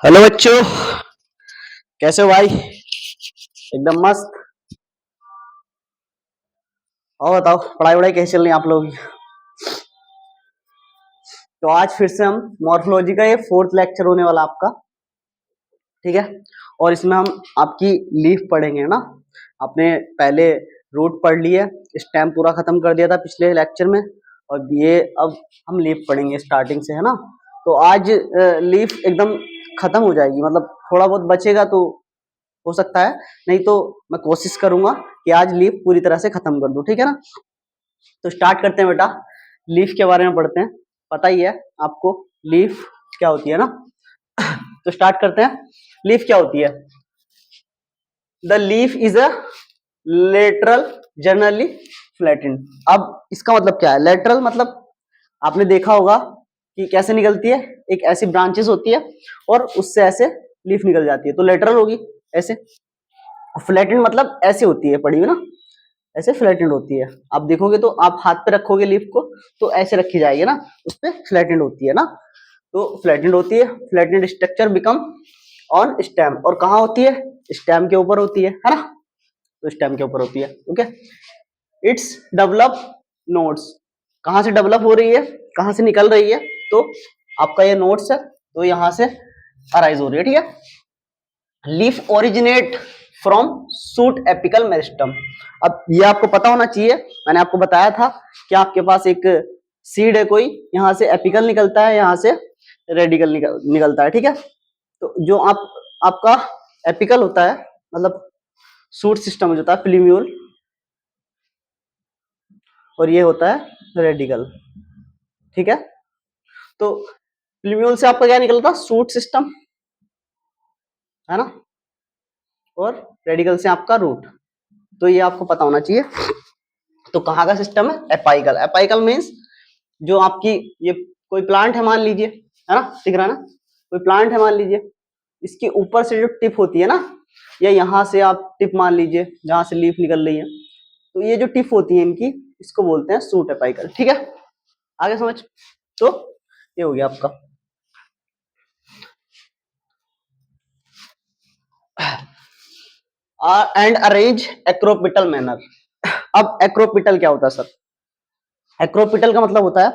Hello बच्चों, कैसे हो भाई? एकदम मस्त। और बताओ, पढ़ाई वढ़ाई कैसी चल रही है आप लोगों की? तो आज फिर से हम मॉर्फोलॉजी का ये फोर्थ लेक्चर होने वाला आपका, ठीक है। और इसमें हम आपकी लीफ पढ़ेंगे ना। आपने पहले रूट पढ़ लिए, स्टेम पूरा खत्म कर दिया था पिछले लेक्चर में, और ये अब हम लीफ पढ़ेंगे स्टार्टिंग से, है ना। तो आज लीफ एकदम खत्म हो जाएगी, मतलब थोड़ा बहुत बचेगा तो हो सकता है, नहीं तो मैं कोशिश करूंगा कि आज लीफ पूरी तरह से खत्म कर दूं, ठीक है ना। तो स्टार्ट करते हैं बेटा, लीफ के बारे में पढ़ते हैं। पता ही है आपको लीफ क्या होती है ना। तो स्टार्ट करते हैं, लीफ क्या होती है। The leaf is a lateral generally flattened. अब इसका मतलब क्या है? लेटरल मतलब आपने देखा होगा कि कैसे निकलती है, एक ऐसी ब्रांचेस होती है और उससे ऐसे लीफ निकल जाती है, तो लेटरल होगी ऐसे। फ्लैटेंड मतलब ऐसे होती है, पड़ी हुई ना, ऐसे फ्लैटेंड होती है। आप देखोगे तो आप हाथ पे रखोगे लीफ को तो ऐसे रखी जाएगी ना, उस पे फ्लैटेंड होती है ना। तो फ्लैटेंड होती है, flattened structure become on stem. और कहाँ होती है? स्टेम के ऊपर होती है ना। तो स्टेम के ऊपर होती है, ओके। It's develop nodes. कहाँ से डेवलप हो रही है, कहाँ से निकल रही है? तो आपका ये नोड्स है, तो यहाँ से अराइज हो रही है, ठीक है। Leaf originate from suit apical meristem. अब ये आपको पता होना चाहिए, मैंने आपको बताया था कि आपके पास एक सीड है कोई, यहाँ से एपिकल निकलता है, यहाँ से रेडिकल निकलता है, ठीक है। तो जो आपका एपिकल होता है, मतलब सूट सिस्टम जो होता है फिल्यूल, और ये होता है रेडिकल, ठीक है। तो फिल्यूल से आपका क्या निकलता है? सूट सिस्टम, है ना, और रेडिकल से आपका रूट। तो ये आपको पता होना चाहिए। तो कहाँ का सिस्टम है? एपाइकल। एपाइकल मीन्स जो आपकी ये कोई प्लांट है मान लीजिए, है ना, दिख रहा है ना, कोई प्लांट है मान लीजिए, इसके ऊपर से जो टिप होती है ना, या यहाँ से आप टिप मान लीजिए जहां से लीफ निकल रही है, तो ये जो टिप होती है इनकी, इसको बोलते हैं सूट एपाइकल, ठीक है। आगे समझ। तो ये हो गया आपका। And arrange acropetal manner. अब एक्रोपिटल क्या होता है सर? एक्रोपिटल का मतलब होता है,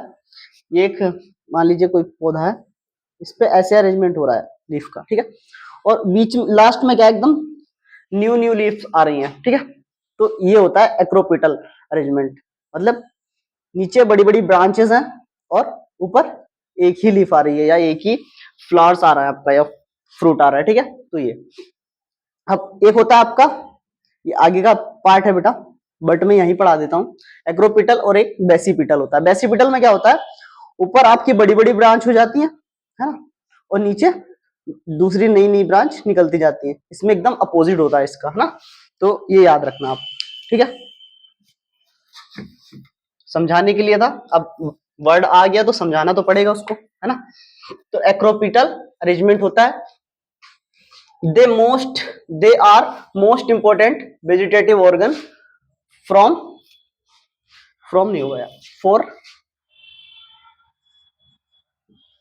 ये एक मान लीजिए कोई पौधा है, इस पे ऐसे अरेंजमेंट हो रहा है लीफ का, ठीक है। और बीच में लास्ट में क्या, एकदम न्यू न्यू लीफ आ रही हैं, ठीक है। तो ये होता है एक्रोपिटल अरेंजमेंट। मतलब नीचे बड़ी बड़ी ब्रांचेस हैं और ऊपर एक ही लीफ आ रही है, या एक ही फ्लावर्स आ रहा है आपका, या फ्रूट आ रहा है, ठीक है। तो ये अब एक होता है आपका, ये आगे का पार्ट है बेटा, बट मैं यहीं पढ़ा देता हूँ। एक्रोपिटल और एक बेसिपिटल होता है। बेसिपिटल में क्या होता है, ऊपर आपकी बड़ी बड़ी ब्रांच हो जाती है ना, और नीचे दूसरी नई नई ब्रांच निकलती जाती है। इसमें एकदम अपोजिट होता है इसका, है ना। तो ये याद रखना आप, ठीक है। समझाने के लिए था, अब वर्ड आ गया तो समझाना तो पड़ेगा उसको, है ना। तो एक्रोपिटल अरेंजमेंट होता है, they are most important vegetative organ from from नहीं होगा, फॉर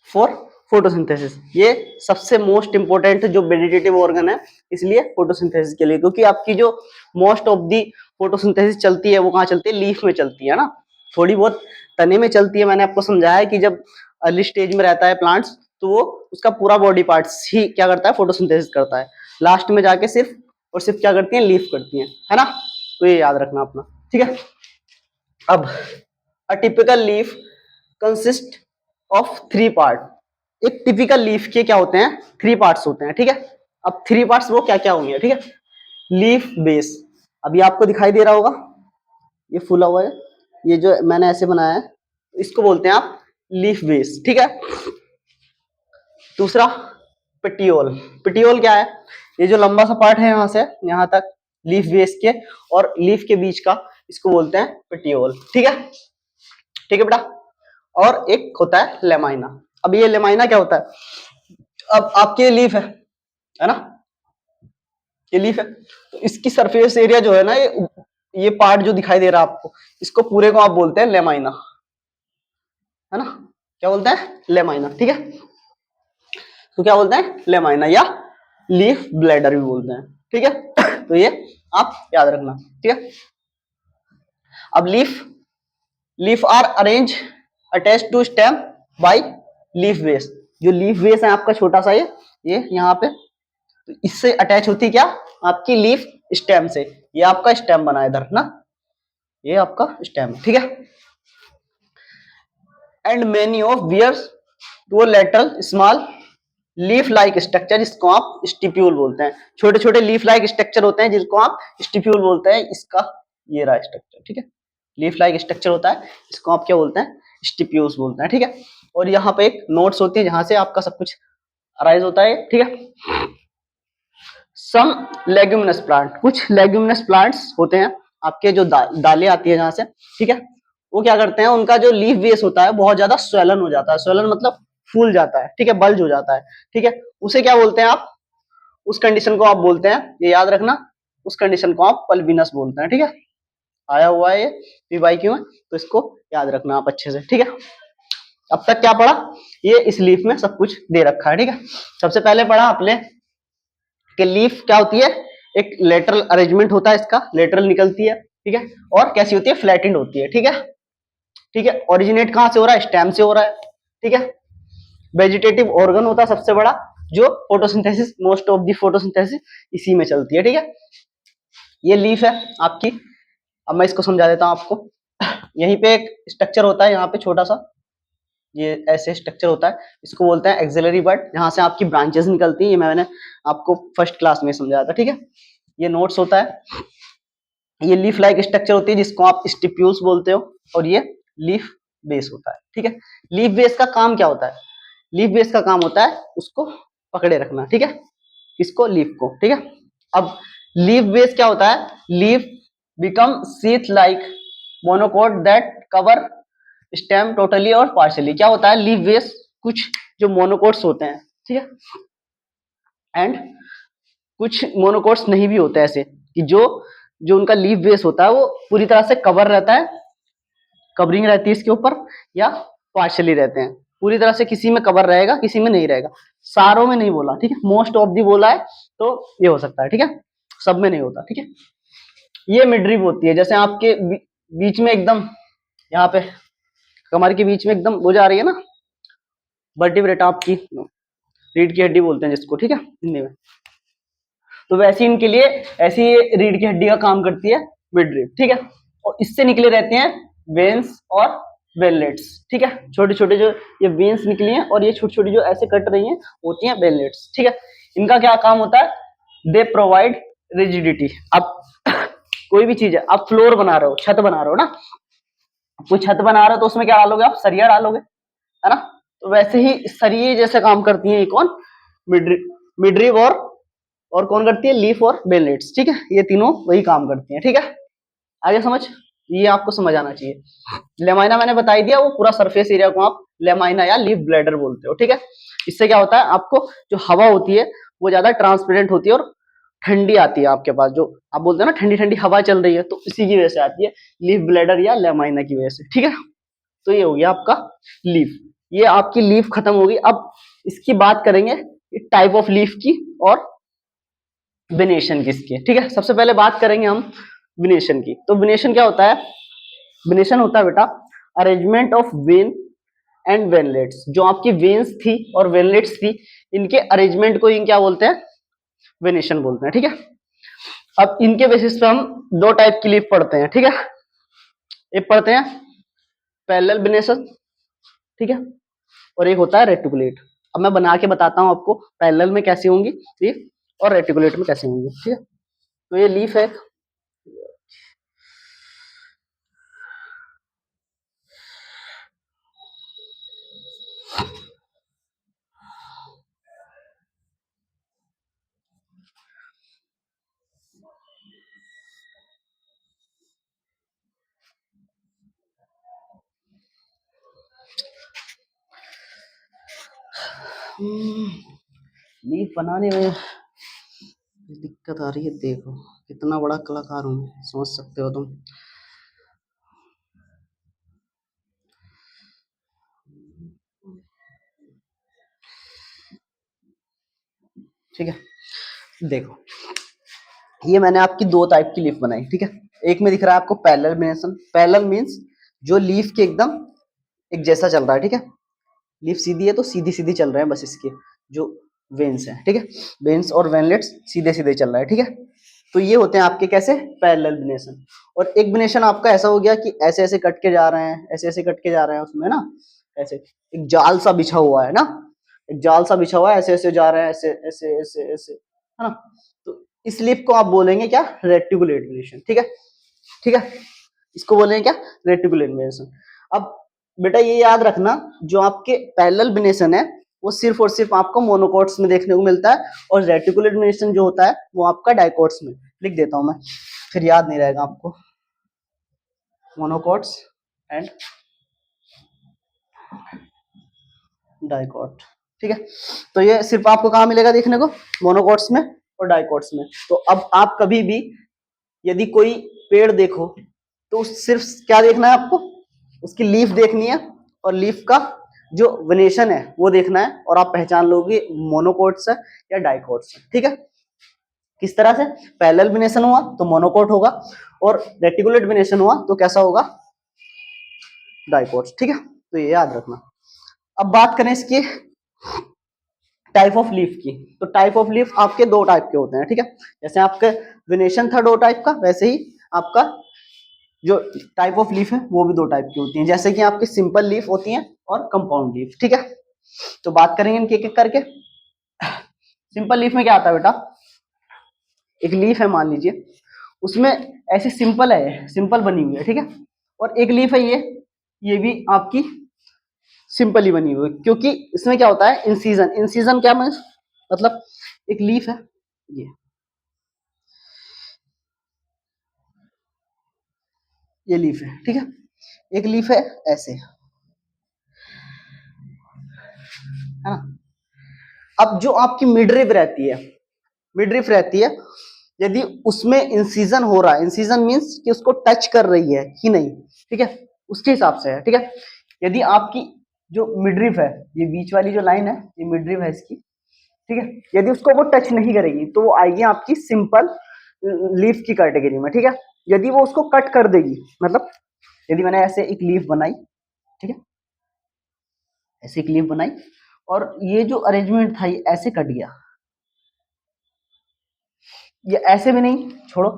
फॉर फोटोसिंथेसिस। ये सबसे मोस्ट इंपोर्टेंट जो वेजिटेटिव ऑर्गन है, इसलिए फोटोसिंथेसिस के लिए, क्योंकि आपकी जो मोस्ट ऑफ दी फोटोसिंथेसिस चलती है वो कहाँ चलती है? लीफ में चलती है ना। थोड़ी बहुत तने में चलती है। मैंने आपको समझाया है कि जब अर्ली स्टेज में रहता है प्लांट्स, तो वो उसका पूरा बॉडी पार्ट्स ही क्या करता है? फोटोसिंथेसिस करता है। लास्ट में जाके सिर्फ और सिर्फ क्या करती है? लीफ करती है ना। तो ये याद रखना अपना, ठीक है। अब a typical leaf consist of three part. एक टिपिकल लीफ के क्या होते हैं? थ्री पार्ट्स होते हैं, ठीक है। अब थ्री पार्ट्स वो क्या क्या होंगे, ठीक है। लीफ बेस, अभी आपको दिखाई दे रहा होगा, ये फूला हुआ है, ये जो मैंने ऐसे बनाया है, इसको बोलते हैं आप लीफ बेस, ठीक है। दूसरा पेटियोल। पेटियोल क्या है? ये जो लंबा सा पार्ट है यहाँ से यहाँ तक लीफ बेस के और लीफ के बीच का, इसको बोलते हैं पेटियोल, ठीक है। ठीक है बेटा। और एक होता है लेमाइना। अब ये लेमाइना क्या होता है? अब आपके लीफ है ना, ये लीफ है, तो इसकी सरफेस एरिया जो है ना, ये पार्ट जो दिखाई दे रहा है आपको, इसको पूरे को आप बोलते हैं लेमाइना, है ना। क्या बोलते हैं? लेमाइना, ठीक है। तो क्या बोलते हैं, लेमाइना या लीफ ब्लैडर भी बोलते हैं, ठीक है। तो ये आप याद रखना, ठीक है। अब leaf leaf are arrange attach to stem by leaf base. जो लीफ बेस है आपका छोटा सा ये यहाँ पे, तो इससे अटैच होती है क्या, आपकी लीफ स्टेम से। ये आपका स्टेम बना है इधर ना, ये आपका स्टेम है, ठीक है। And many of bears to lateral small leaf like structure, इसको आप स्टिप्यूल बोलते हैं। छोटे छोटे लीफ लाइक स्ट्रक्चर होते हैं जिसको आप स्टिप्यूल बोलते हैं। इसका ये रहा स्ट्रक्चर, ठीक है। लीफ लाइक स्ट्रक्चर होता है, इसको आप क्या बोलते हैं, स्टिप्यूल्स बोलते हैं, ठीक है। और यहाँ पे एक नोट्स होती है जहां से आपका सब कुछ अराइज होता है, ठीक है। सम लेग्यूमिनस प्लांट, कुछ लेग्यूमिनस प्लांट्स होते हैं आपके, जो दालें आती है जहां से, ठीक है। वो क्या करते हैं, उनका जो लीफ बेस होता है बहुत ज्यादा स्वेलन हो जाता है। स्वेलन मतलब फूल जाता है, ठीक है, बल्ज हो जाता है, ठीक है। उसे क्या बोलते हैं आप, उस कंडीशन को आप बोलते हैं, ये याद रखना, उस कंडीशन को आप पल्विनस बोलते हैं, ठीक है। आया हुआ है ये पी क्यों है, तो इसको याद रखना आप अच्छे से, ठीक है। अब तक क्या पढ़ा, ये इस लीफ में सब कुछ दे रखा है, ठीक है। सबसे पहले पढ़ा आपने कि लीफ क्या होती है, एक लेटरल अरेंजमेंट होता है इसका, लेटरल निकलती है, ठीक है। और कैसी होती है, फ्लैटेंड होती है, ठीक है, ठीक है। ओरिजिनेट कहां से हो रहा है, स्टेम से हो रहा है, ठीक है। वेजिटेटिव ऑर्गन होता है सबसे बड़ा, जो photosynthesis, most of the photosynthesis इसी में चलती है, ठीक है। ये लीफ है आपकी। अब मैं इसको समझा देता हूं आपको। यहीं पे एक स्ट्रक्चर होता है, यहाँ पे छोटा सा, ये ऐसे स्ट्रक्चर होता है, इसको बोलते हैं एक्सिलरी बड, जहां से आपकी ब्रांचेस निकलती हैं। ये मैंने आपको फर्स्ट क्लास में समझाया था, ठीक है। ये नोट्स होता है। ये लीफ लाइक स्ट्रक्चर होती है जिसको आप स्टिप्यूल्स बोलते हो, और ये लीफ बेस होता है, ठीक है। लीफ बेस का काम क्या होता है, लीफ बेस का काम होता है उसको पकड़े रखना, ठीक है, किसको, लीफ को, ठीक है। अब लीफ बेस क्या होता है, leaf become sheath like monocot that cover stem totally और पार्शियली। क्या होता है, लीफ बेस कुछ जो मोनोकोट्स होते हैं, ठीक है, एंड कुछ मोनोकोट्स नहीं भी होते ऐसे, कि जो जो उनका लीफ बेस होता है वो पूरी तरह से कवर रहता है, कवरिंग रहती है इसके ऊपर, या पार्शियली रहते हैं। पूरी तरह से किसी में कवर रहेगा, किसी में नहीं रहेगा। सारों में नहीं बोला, ठीक है, मोस्ट ऑफ दी बोला है, तो ये हो सकता है, ठीक है, सब में नहीं होता, ठीक है। ये मिडरिब होती है, जैसे आपके बीच में एकदम, यहाँ पे कमर के बीच में एकदम वो जा रही है ना, वर्टिब्रेटा आपकी, रीढ़ की हड्डी बोलते हैं जिसको, ठीक है, हिंदी में। तो वैसे इनके लिए ऐसी रीढ़ की हड्डी का काम करती है मिडरिब, ठीक है। और इससे निकले रहते हैं वेन्स और वेनलेट्स, ठीक है। छोटे छोटे जो ये वेन्स निकली हैं और ये छोटी छोटी जो ऐसे कट रही हैं होती हैं वेनलेट्स, ठीक है। इनका क्या काम होता है, दे प्रोवाइड रिजिडिटी। अब कोई भी चीज है, आप फ्लोर बना रहे हो, छत बना रहे हो ना, कोई छत बना रहे हो तो उसमें क्या डालोगे आप, सरिया डालोगे, है ना। तो वैसे ही सरिये जैसे काम करती है ये कौन, मिडरिब, मिडरिब और कौन करती है, लीफ और वेनलेट्स, ठीक है। ये तीनों वही काम करती हैं, ठीक है। आगे समझ, ये आपको समझ आना चाहिए। लेमाइना मैंने बताई दिया, वो पूरा सरफेस एरिया को आप लेमाइना या लीफ ब्लैडर बोलते हो, ठीक है। इससे क्या होता है, आपको जो हवा होती है वो ज्यादा ट्रांसपेरेंट होती है और ठंडी आती है आपके पास, जो आप बोलते हो ना ठंडी ठंडी हवा चल रही है, तो इसी की वजह से आती है, लीफ ब्लैडर या लेमाइना की वजह से, ठीक है। तो ये हो गया आपका लीफ। ये आपकी लीफ खत्म होगी। अब इसकी बात करेंगे टाइप ऑफ लीफ की और विनेशन किसकी है, ठीक है। सबसे पहले बात करेंगे हम विनेशन की। तो विनेशन क्या होता है, विनेशन होता है बेटा arrangement of when and veinlets. जो आपकी वेन्स थी और वेनलेट्स थी, इनके अरेंजमेंट को इन क्या बोलते हैं, विनेशन बोलते हैं, ठीक है। अब इनके बेसिस पे हम दो टाइप की लीफ पढ़ते हैं, ठीक है। एक पढ़ते हैं पैरेलल विनेशन, ठीक है, और एक होता है रेटिकुलेट। अब मैं बना के बताता हूं आपको पैरेलल में कैसी होंगी लीफ और रेटिकुलेट में कैसी होंगी, ठीक है। तो ये लीफ है, लीफ बनाने में दिक्कत आ रही है। देखो कितना बड़ा कलाकार हूँ मैं, समझ सकते हो तुम। ठीक है, देखो ये मैंने आपकी दो टाइप की लीफ बनाई, ठीक है। एक में दिख रहा है आपको पैरेलल वेनेशन, पैरेलल मींस जो लीफ के एकदम एक जैसा चल रहा है, ठीक है। लीफ सीधी है तो सीधी सीधी चल रहे हैं बस इसके जो वेन्स हैं, ठीक है। वेन्स और वेनलेट्स सीधे सीधे चल रहा है, ठीक है। तो ये होते हैं आपके कैसे पैरेलल वेनेशन। और एक वेनेशन आपका ऐसा हो गया कि ऐसे ऐसे कट के जा रहे हैं, ऐसे ऐसे कट के जा रहे हैं उसमें ना, ऐसे एक जाल सा बिछा हुआ है ना, एक जाल सा बिछा हुआ है, ऐसे ऐसे जा रहे हैं, ऐसे ऐसे ऐसे ऐसे, है ना। तो इस लीफ को आप बोलेंगे क्या, रेटिकुलेट वेनेशन, ठीक है, ठीक है। इसको बोलेंगे क्या, रेटिकुलेट वेनेशन। अब बेटा ये याद रखना, जो आपके पैरेलल वेनेशन है वो सिर्फ और सिर्फ आपको मोनोकॉट्स में देखने को मिलता है, और रेटिकुलेट वेनेशन जो होता है वो आपका डाइकॉट्स में। लिख देता हूं मैं, फिर याद नहीं रहेगा आपको, मोनोकॉट्स एंड डाइकॉट, ठीक है। तो ये सिर्फ आपको कहाँ मिलेगा देखने को, मोनोकॉट्स में और डाइकॉट्स में। तो अब आप कभी भी यदि कोई पेड़ देखो तो सिर्फ क्या देखना है आपको, उसकी लीफ देखनी है, और लीफ का जो वेनेशन है वो देखना है, और आप पहचान लोगे मोनोकॉट्स है या डाइकॉट्स है, ठीक है। किस तरह से, पैरेलल वेनेशन हुआ तो मोनोकॉट होगा, और रेटिकुलेट वेनेशन हुआ तो कैसा होगा, डाइकॉट्स, ठीक है। तो ये याद रखना। अब बात करें इसकी टाइप ऑफ लीफ की, तो टाइप ऑफ लीफ आपके दो टाइप के होते हैं, ठीक है। जैसे आपके वेनेशन था दो टाइप का, वैसे ही आपका जो टाइप ऑफ लीफ है वो भी दो टाइप की होती है, जैसे कि आपकी सिंपल लीफ होती है और कंपाउंड लीफ, ठीक है। तो बात करेंगे इनके एक एक करके। सिंपल लीफ में क्या आता है बेटा, एक लीफ है मान लीजिए, उसमें ऐसी सिंपल है, सिंपल बनी हुई है, ठीक है। और एक लीफ है ये भी आपकी सिंपल ही बनी हुई है, क्योंकि इसमें क्या होता है, इंसीजन, इंसीजन क्या मतलब एक लीफ है ये लीफ है, ठीक है। एक लीफ है ऐसे, है ना। अब जो आपकी मिडरिप रहती है, मिडरिप रहती है, यदि उसमें इंसीजन हो रहा है, इंसीजन मींस कि उसको टच कर रही है कि नहीं, ठीक है, उसके हिसाब से है, ठीक है। यदि आपकी जो मिडरिप है, ये बीच वाली जो लाइन है ये मिडरिप है इसकी, ठीक है, यदि उसको वो टच नहीं करेगी तो वो आएगी आपकी सिंपल लीफ की कैटेगरी में, ठीक है। यदि वो उसको कट कर देगी, मतलब यदि मैंने ऐसे एक लीफ बनाई, ठीक है, ऐसे एक लीफ बनाई, और ये जो अरेंजमेंट था ये ऐसे कट गया, ये ऐसे भी नहीं, छोड़ो,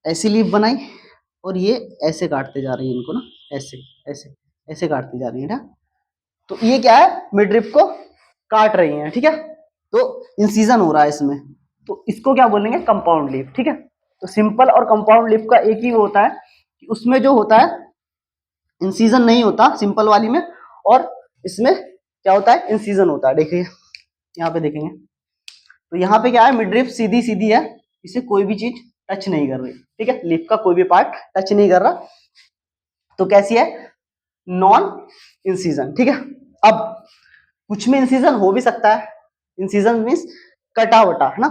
ऐसी लीफ बनाई और ये ऐसे काटते जा रही है इनको ना, ऐसे ऐसे ऐसे काटती जा रही है ना। तो ये क्या है, मिडरिप को काट रही है, ठीक है। तो इंसीजन हो रहा है इसमें, तो इसको क्या बोलेंगे, कंपाउंड लीफ, ठीक है। तो सिंपल और कंपाउंड लीफ का एक ही वो होता है कि उसमें जो होता है इंसीजन नहीं होता सिंपल वाली में, और इसमें क्या होता है, इंसीजन होता है। देखिए यहाँ पे देखेंगे तो यहाँ पे क्या है, मिडरिप सीधी सीधी है, इसे कोई भी चीज टच नहीं कर रही, ठीक है, लीफ का कोई भी पार्ट टच नहीं कर रहा, तो कैसी है, नॉन इंसीजन, ठीक है। अब कुछ में इंसीजन हो भी सकता है, इंसीजन मीन्स कटा वटा, है ना।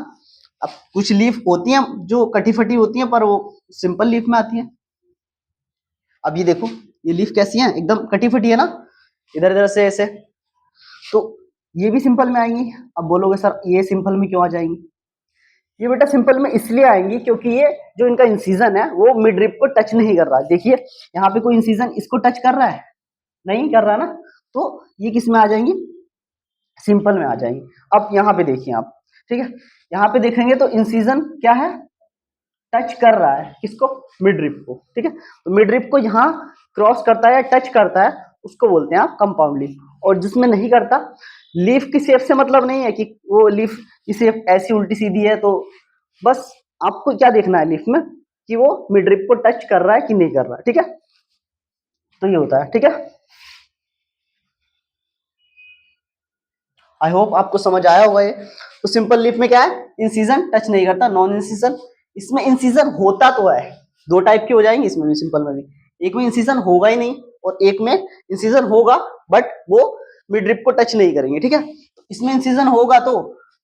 अब कुछ लीफ होती हैं जो कटी फटी होती हैं, पर वो सिंपल लीफ में आती है। अब ये देखो, ये लीफ कैसी है, एकदम कटी फटी है ना, इधर इधर से ऐसे, तो ये भी सिंपल में आएंगी। अब बोलोगे सर ये सिंपल में क्यों आ जाएंगी, ये बेटा सिंपल में इसलिए आएंगी क्योंकि ये जो इनका इंसीजन है वो मिड रिप को टच नहीं कर रहा। देखिए यहाँ पे कोई इंसीजन इसको टच कर रहा है, नहीं कर रहा ना, तो ये किस में आ जाएंगी, सिंपल में आ जाएंगी। अब यहाँ पे देखिए आप, ठीक है, यहाँ पे देखेंगे तो इंसीजन क्या है, टच कर रहा है किसको, मिड रिप को, ठीक है। तो मिड रिप को यहाँ क्रॉस करता है या टच करता है उसको बोलते हैं आप कंपाउंड लीफ, और जिसमें नहीं करता, लीफ की शेप से मतलब नहीं है कि वो लीफ की शेप ऐसी उल्टी सीधी है, तो बस आपको क्या देखना है लीफ में कि वो मिड रिप को टच कर रहा है कि नहीं कर रहा है, ठीक है। तो ये होता है, ठीक है। आई होप आपको समझ आया होगा ये। तो सिंपल लीफ में क्या है, इंसीजन टच नहीं करता, नॉन इंसीजन, इसमें इंसीजन होता तो है, दो टाइप की हो जाएंगी इसमें भी, सिंपल में भी, एक में इंसीजन होगा ही नहीं और एक में इंसीजन होगा बट वो मिड रिप को टच नहीं करेंगे, ठीक है। इसमें इंसीजन होगा तो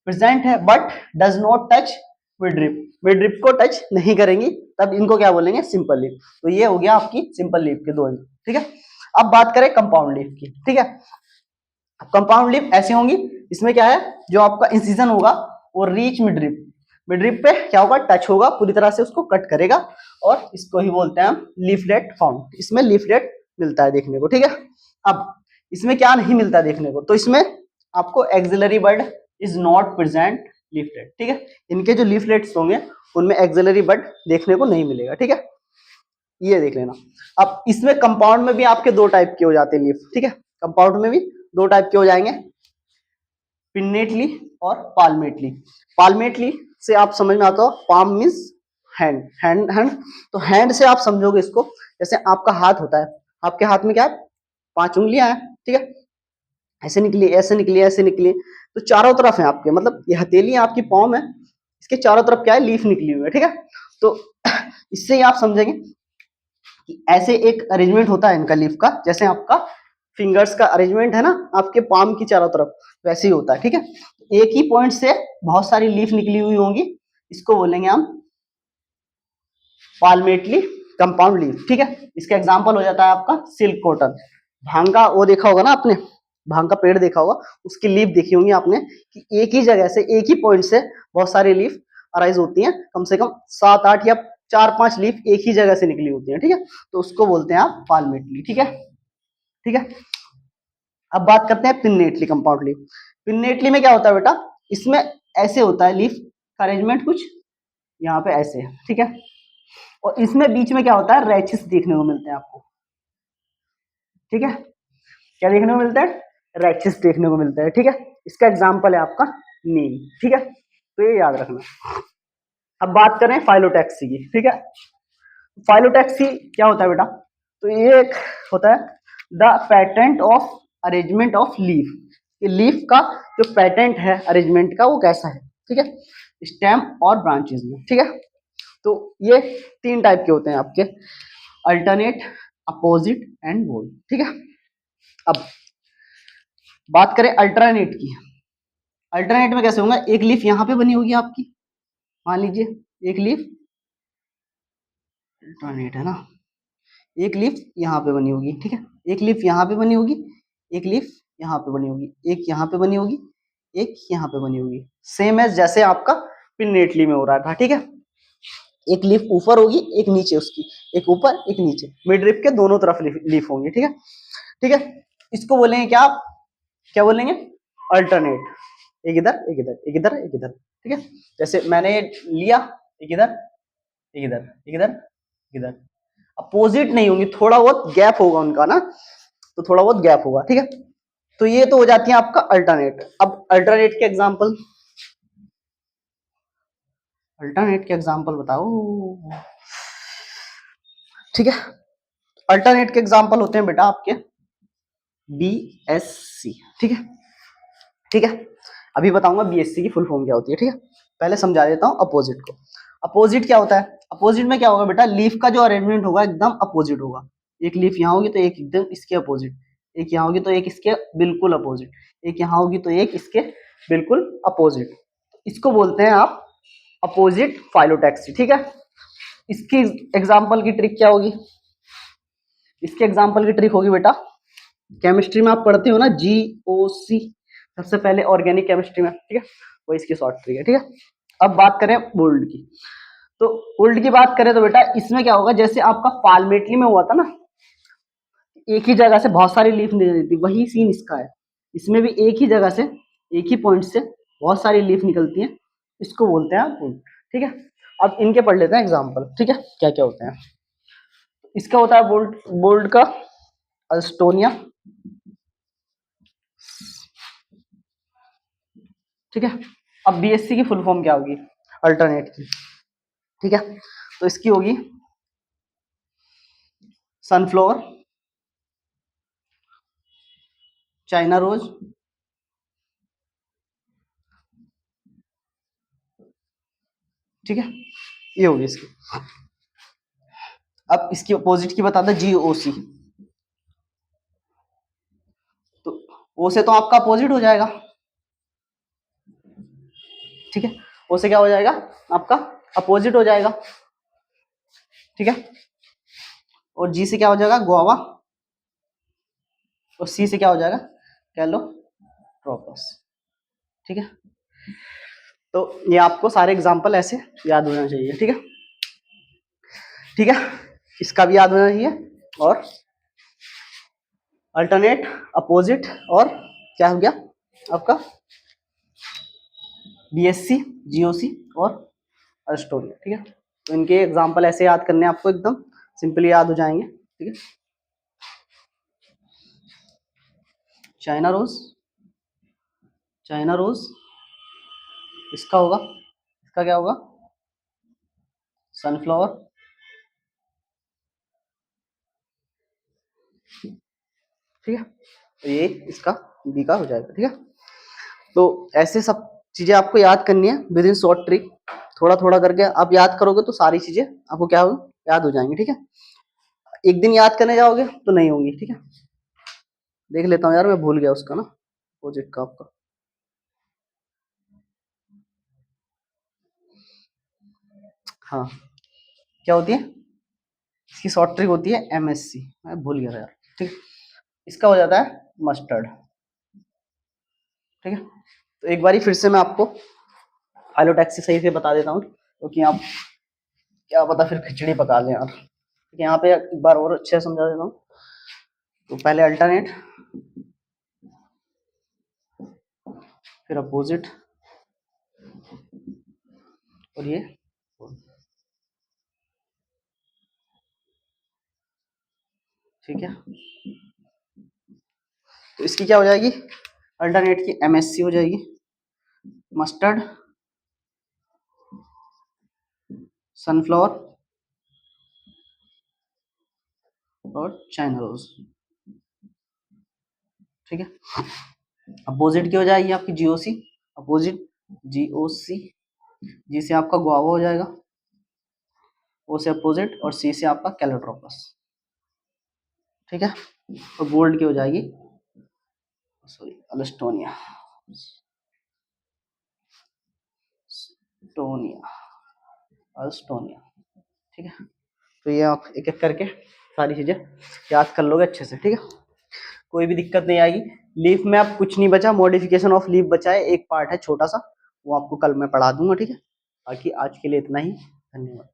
प्रेजेंट है but does not touch midrib, midrib को टच नहीं करेंगी, तब इनको क्या बोलेंगे, सिंपल लीफ। तो ये हो गया आपकी सिंपल लीफ के दो, ठीक है। अब बात करें कंपाउंड लीफ की, ठीक है। कंपाउंड लीफ ऐसी होंगी, इसमें क्या है, जो आपका इंसिजन होगा वो रीच मिडरिप, मिडरिप पे क्या होगा, टच होगा, पूरी तरह से उसको कट करेगा, और इसको ही बोलते हैं हम लीफलेट फाउंड। इसमें लीफलेट मिलता है देखने को, ठीक है। अब इसमें क्या नहीं मिलता देखने को, तो इसमें आपको axillary bud is not present leaflet, ठीक है। इनके जो लीफलेट्स होंगे उनमें एक्सिलरी बड देखने को नहीं मिलेगा, ठीक है, ये देख लेना। अब इसमें कंपाउंड में भी आपके दो टाइप के हो जाते हैं लीफ, ठीक है, कंपाउंड में भी दो टाइप के हो जाएंगे, पिन्नेटली और पाल्मेटली। पाल्मेटली से आप समझ में आता हो, palm means hand, hand hand, तो हैंड से आप समझोगे इसको, जैसे आपका हाथ होता है, आपके हाथ में क्या है, 5 उंगलियां हैं, ठीक है, ऐसे निकली, ऐसे निकली, ऐसे निकली, तो चारों तरफ है आपके, मतलब ये हथेली आपकी पॉम है, इसके चारों तरफ क्या है, लीफ निकली हुई है, ठीक है। तो इससे ही आप समझेंगे कि ऐसे एक अरेंजमेंट होता है इनका लीफ का, जैसे आपका फिंगर्स का अरेंजमेंट है ना आपके पाम की चारों तरफ, वैसे ही होता है, ठीक है। एक ही पॉइंट से बहुत सारी लीफ निकली हुई होंगी, इसको बोलेंगे हम पाल्मेटली कंपाउंड लीफ, ठीक है। इसका एग्जांपल हो जाता है आपका सिल्क कॉटन। भांग का वो देखा होगा ना आपने, भांग का पेड़ देखा होगा, उसकी लीफ देखी होंगी आपने, कि एक ही जगह से, एक ही पॉइंट से बहुत सारी लीफ अराइज होती हैं, कम से कम 7-8 या 4-5 लीफ एक ही जगह से निकली होती हैं, ठीक है, तो उसको बोलते हैं आप पाल्मेटली, ठीक है, ठीक है। अब बात करते हैं पिन्नेटली कंपाउंड लीफ। पिन्नेटली में क्या होता है बेटा, इसमें ऐसे होता है लीफ का अरेंजमेंट कुछ यहाँ पे ऐसे है, ठीक है, और इसमें बीच में क्या होता है, रैचेस देखने को मिलते हैं आपको, ठीक है, क्या देखने को मिलता है, रैचेस देखने को मिलता है, ठीक है। इसका एग्जांपल है आपका नीम, ठीक है, तो ये याद रखना। अब बात करें फाइलोटैक्सी की, ठीक है। फाइलोटैक्सी क्या होता है बेटा, तो ये एक होता है the patent of arrangement of leaf, ये लीफ का जो पैटेंट है अरेंजमेंट का वो कैसा है, ठीक है, स्टेम और ब्रांचेस में, ठीक है। तो ये 3 टाइप के होते हैं आपके, अल्टरनेट, अपोजिट एंड बोल्ड, ठीक है। अब बात करें अल्टरनेट की, अल्टरनेट में कैसे होगा, एक लीफ यहाँ पे बनी होगी आपकी, मान लीजिए एक लीफ, अल्टरनेट है ना, एक लीफ यहाँ पे बनी होगी, ठीक है, एक लीफ यहाँ पे बनी होगी, एक लीफ यहाँ पे बनी होगी, एक यहाँ पे बनी होगी, एक यहाँ पे बनी होगी, सेम एज जैसे आपका पिन्नेटली में हो रहा था, ठीक है। एक लीफ ऊपर होगी, एक नीचे उसकी, एक ऊपर एक नीचे, मिड रिप के दोनों तरफ लीफ होंगी, ठीक है, ठीक है। इसको बोलेंगे क्या, क्या बोलेंगे, अल्टरनेट, एक इधर एक इधर, एक इधर एक इधर, ठीक है। जैसे मैंने लिया, एक इधर एक इधर एक इधर इधर, अपोजिट नहीं होंगी, थोड़ा बहुत गैप होगा उनका ना, तो थोड़ा बहुत गैप होगा, ठीक है। तो ये तो हो जाती है आपका अल्टरनेट। अब अल्टरनेट के एग्जांपल, अल्टरनेट के एग्जांपल बताओ, ठीक है। अल्टरनेट के एग्जांपल होते हैं बेटा आपके BSc, ठीक है, ठीक है। अभी बताऊंगा BSc की फुल फॉर्म क्या होती है, ठीक है, पहले समझा देता हूँ अपोजिट को। अपोजिट क्या होता है, अपोजिट में क्या होगा बेटा, लीफ का जो अरेंजमेंट होगा एकदम अपोजिट होगा, एक लीफ यहाँ होगी तो एक एकदम इसके अपोजिट, एक यहाँ होगी तो एक इसके बिल्कुल अपोजिट, एक यहाँ होगी तो एक इसके बिल्कुल अपोजिट, इसको बोलते हैं आप अपोजिट फाइलोटैक्सी, ठीक है। इसकी एग्जाम्पल की ट्रिक क्या होगी, इसके एग्जाम्पल की ट्रिक होगी बेटा, केमिस्ट्री में आप पढ़ते हो ना GOC, सबसे पहले ऑर्गेनिक केमिस्ट्री में, ठीक है, वो इसकी शॉर्ट ट्रिक है, ठीक है। अब बात करें बोल्ड की, तो बोल्ड की बात करें तो बेटा इसमें क्या होगा, जैसे आपका पाल्मेटली में हुआ था ना, एक ही जगह से बहुत सारी लीफ निकल रही थी, वही सीन इसका है, इसमें भी एक ही जगह से, एक ही पॉइंट से बहुत सारी लीफ निकलती हैं, इसको बोलते हैं बोल्ड, ठीक है। अब इनके पढ़ लेते हैं एग्जाम्पल, ठीक है, क्या क्या होते हैं। इसका होता है बोल्ड, बोल्ड का अल्स्टोनिया, ठीक है। अब BSc की फुल फॉर्म क्या होगी, अल्टरनेट की, ठीक है, तो इसकी होगी सनफ्लावर, चाइना रोज, ठीक है, ये होगी इसकी। अब इसकी अपोजिट की बता दो GOC, तो ओ से तो आपका अपोजिट हो जाएगा, ठीक है, ओ से क्या हो जाएगा, आपका अपोजिट हो जाएगा, ठीक है, और G से क्या हो जाएगा, गुआवा, और C से क्या हो जाएगा, कह लो कैलोट्रोपस। ठीक है, तो ये आपको सारे एग्जाम्पल ऐसे याद होना चाहिए। ठीक है, ठीक है, इसका भी याद होना चाहिए। और अल्टरनेट, अपोजिट, और क्या हो गया आपका बीएससी, जीओसी और अरिस्टोनिया। ठीक है, तो इनके एग्जाम्पल ऐसे याद करने आपको, एकदम सिंपली याद हो जाएंगे। ठीक है, चाइना रोज, चाइना रोज, इसका होगा, इसका क्या होगा, सनफ्लावर। ठीक है, तो ये इसका बी का हो जाएगा। ठीक है, तो ऐसे सब चीजें आपको याद करनी है विद इन शॉर्ट ट्रिक। थोड़ा थोड़ा करके आप याद करोगे तो सारी चीजें आपको क्या हो याद हो जाएंगी। ठीक है, एक दिन याद करने जाओगे तो नहीं होंगी। ठीक है, देख लेता हूँ यार, मैं भूल गया उसका ना, प्रोजेक्ट का आपका। हाँ, क्या होती है इसकी शॉर्ट ट्रिक, होती है एमएससी, मैं भूल गया था यार। ठीक है, इसका हो जाता है मस्टर्ड। ठीक है, तो एक बारी फिर से मैं आपको फाइलोटैक्सी सही से बता देता हूँ, क्योंकि आप क्या पता फिर खिचड़ी पका लें यार। ठीक है, यहाँ पे एक बार और अच्छे से समझा देता हूँ। तो पहले अल्टरनेट, फिर अपोजिट, और ये। ठीक है, तो इसकी क्या हो जाएगी, अल्टरनेट की एमएससी हो जाएगी, मस्टर्ड, सनफ्लावर और चाइना रोज। ठीक है, अपोजिट की हो जाएगी आपकी जीओसी, अपोजिट जीओसी, जी से आपका गुआवा हो जाएगा, ओ से अपोजिट, और सी से आपका कैलोट्रोपस। ठीक है, और गोल्ड की हो जाएगी, सॉरी, अल्स्टोनिया, स्टोनिया, अल्स्टोनिया। ठीक है, तो ये आप एक एक करके सारी चीजें याद कर लोगे अच्छे से। ठीक है, कोई भी दिक्कत नहीं आएगी। लीफ में अब कुछ नहीं बचा, मॉडिफिकेशन ऑफ लीफ बचा है, एक पार्ट है छोटा सा, वो आपको कल मैं पढ़ा दूंगा। ठीक है, बाकी आज के लिए इतना ही, धन्यवाद।